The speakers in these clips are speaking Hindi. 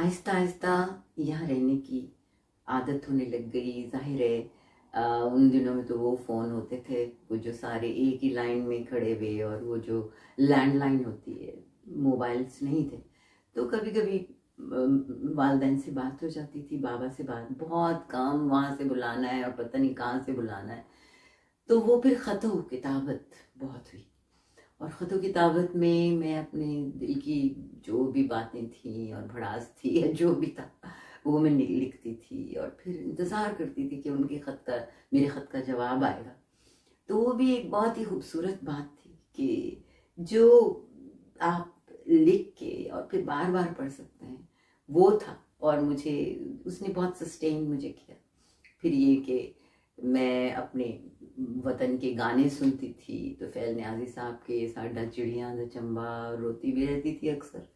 आहिस्ता आहिस्ता यहाँ रहने की आदत होने लग गई। जाहिर है उन दिनों में तो वो फ़ोन होते थे, वो जो सारे एक ही लाइन में खड़े हुए, और वो जो लैंडलाइन होती है, मोबाइल्स नहीं थे। तो कभी कभी वालदैन से बात हो जाती थी, बाबा से बात, बहुत काम वहाँ से बुलाना है और पता नहीं कहाँ से बुलाना है। तो वो फिर ख़तों किताबत बहुत हुई, और ख़तों किताबत में मैं अपने दिल की जो भी बातें थी और भड़ास थी या जो भी था वो मैं लिखती थी, और फिर इंतज़ार करती थी कि उनके ख़त का, मेरे ख़त का जवाब आएगा। तो वो भी एक बहुत ही खूबसूरत बात थी कि जो आप लिख के और फिर बार बार पढ़ सकते हैं, वो था। और मुझे उसने बहुत सस्टेन मुझे किया। फिर ये कि मैं अपने वतन के गाने सुनती थी, तो फैल न्याज़ी साहब के साडा चिड़ियाँ दा चंबा रोती भी रहती थी अक्सर।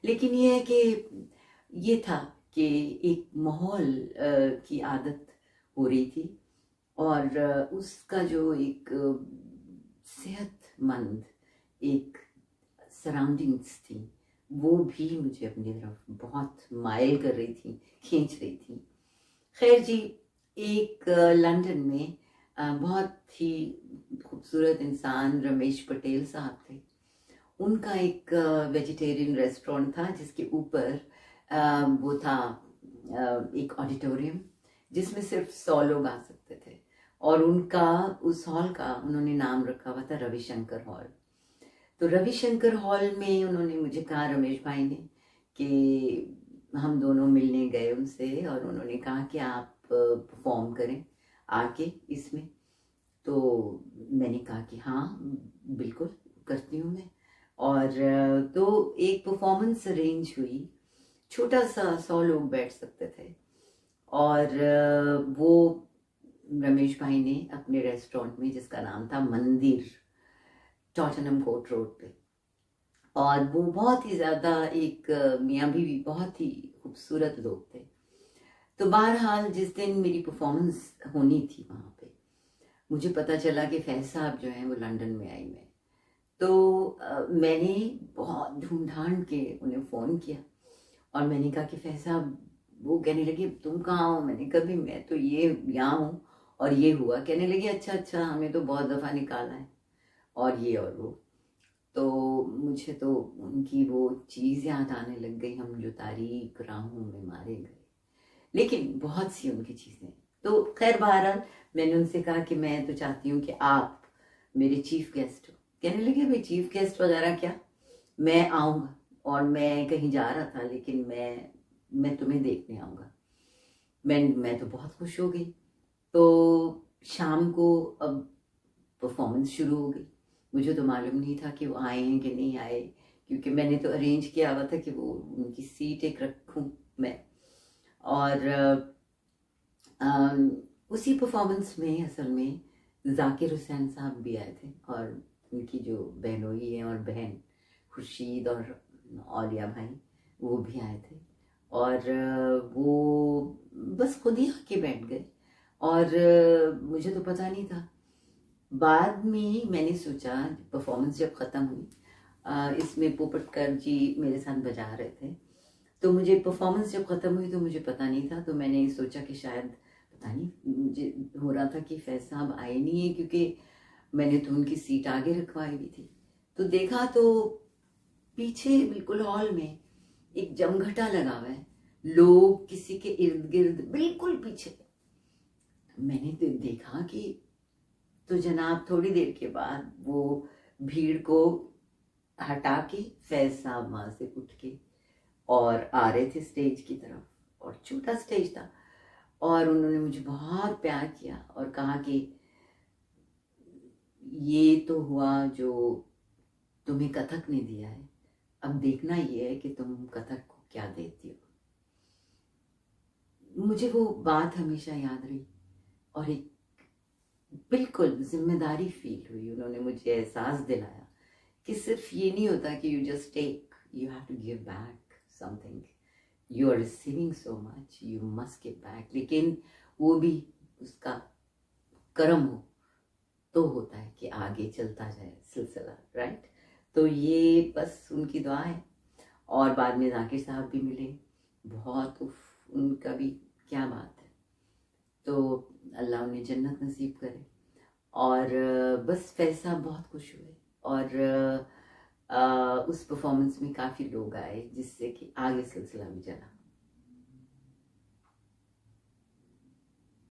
लेकिन ये है कि ये था कि एक माहौल की आदत हो रही थी, और उसका जो एक सेहतमंद एक सराउंडिंग्स थी, वो भी मुझे अपनी तरफ बहुत माइल कर रही थी, खींच रही थी। खैर जी, एक लंदन में बहुत ही खूबसूरत इंसान रमेश पटेल साहब थे। उनका एक वेजिटेरियन रेस्टोरेंट था, जिसके ऊपर वो था एक ऑडिटोरियम, जिसमें सिर्फ 100 लोग आ सकते थे। और उनका, उस हॉल का उन्होंने नाम रखा हुआ था रविशंकर हॉल। तो रविशंकर हॉल में उन्होंने मुझे कहा, रमेश भाई ने, कि हम दोनों मिलने गए उनसे, और उन्होंने कहा कि आप परफॉर्म करें आके इसमें। तो मैंने कहा कि हाँ बिल्कुल करती हूँ मैं। और तो एक परफॉर्मेंस अरेंज हुई, छोटा सा 100 लोग बैठ सकते थे। और वो रमेश भाई ने अपने रेस्टोरेंट में, जिसका नाम था मंदिर, टॉटनहम कोर्ट रोड पे, और वो बहुत ही ज़्यादा एक मियाँ बीवी बहुत ही खूबसूरत लोग थे। तो बहरहाल जिस दिन मेरी परफॉर्मेंस होनी थी वहाँ पे, मुझे पता चला कि फैज साहब जो हैं वो लंदन में आई में। तो मैंने बहुत ढूंढ के उन्हें फ़ोन किया, और मैंने कहा कि फैज साहब, वो कहने लगे तुम कहाँ हो? मैंने कहा भी मैं तो ये यहाँ हूँ, और ये हुआ। कहने लगे अच्छा अच्छा, हमें तो बहुत दफ़ा निकाला है, और ये और वो। तो मुझे तो उनकी वो चीज़ याद आने लग गई, हम जो तारीख राहों में मारे गए। लेकिन बहुत सी उनकी चीज़ें। तो खैर बहरहाल मैंने उनसे कहा कि मैं तो चाहती हूँ कि आप मेरे चीफ गेस्ट हो। कहने लगे भाई चीफ गेस्ट वगैरह क्या, मैं आऊँगा, और मैं कहीं जा रहा था, लेकिन मैं तुम्हें देखने आऊँगा। मैं तो बहुत खुश हो गई। तो शाम को अब परफॉर्मेंस शुरू हो गई। मुझे तो मालूम नहीं था कि वो आए हैं कि नहीं आए, क्योंकि मैंने तो अरेंज किया हुआ था कि वो उनकी सीट एक रखूं मैं। और उसी परफॉर्मेंस में असल में जाकिर हुसैन साहब भी आए थे, और उनकी जो बहनोई है और बहन खुर्शीद और औलिया भाई, वो भी आए थे। और वो बस खुद ही आके बैठ गए, और मुझे तो पता नहीं था। बाद में मैंने सोचा, परफॉर्मेंस जब ख़त्म हुई, इसमें पोपटकर जी मेरे साथ बजा रहे थे, तो मुझे परफॉर्मेंस जब ख़त्म हुई तो मुझे पता नहीं था। तो मैंने सोचा कि शायद, पता नहीं, मुझे हो रहा था कि फैज साहब आए नहीं है, क्योंकि मैंने तो उनकी सीट आगे रखवाई हुई थी। तो देखा तो पीछे बिल्कुल हॉल में एक जमघटा लगा हुआ है, लोग किसी के इर्द गिर्द बिल्कुल पीछे। मैंने तो देखा कि, तो जनाब थोड़ी देर के बाद वो भीड़ को हटा के फैज साहब वहां से उठ के और आ रहे थे स्टेज की तरफ, और छोटा स्टेज था, और उन्होंने मुझे बहुत प्यार किया और कहा कि ये तो हुआ जो तुम्हें कथक ने दिया है, अब देखना ये है कि तुम कथक को क्या देती हो। मुझे वो बात हमेशा याद रही, और एक बिल्कुल जिम्मेदारी फील हुई। उन्होंने मुझे एहसास दिलाया कि सिर्फ ये नहीं होता कि you just take, you have to give back something. You are receiving so much, you must give back. लेकिन वो भी उसका कर्म हो तो होता है कि आगे चलता जाए सिलसिला, राइट। तो ये बस उनकी दुआ है। और बाद में जाकिर साहब भी मिले, बहुत उनका भी क्या बात है। तो अल्लाह उन्हें जन्नत नसीब करे। और बस वैसा बहुत खुश हुए। और उस परफॉर्मेंस में काफ़ी लोग आए जिससे कि आगे सिलसिला भी चला।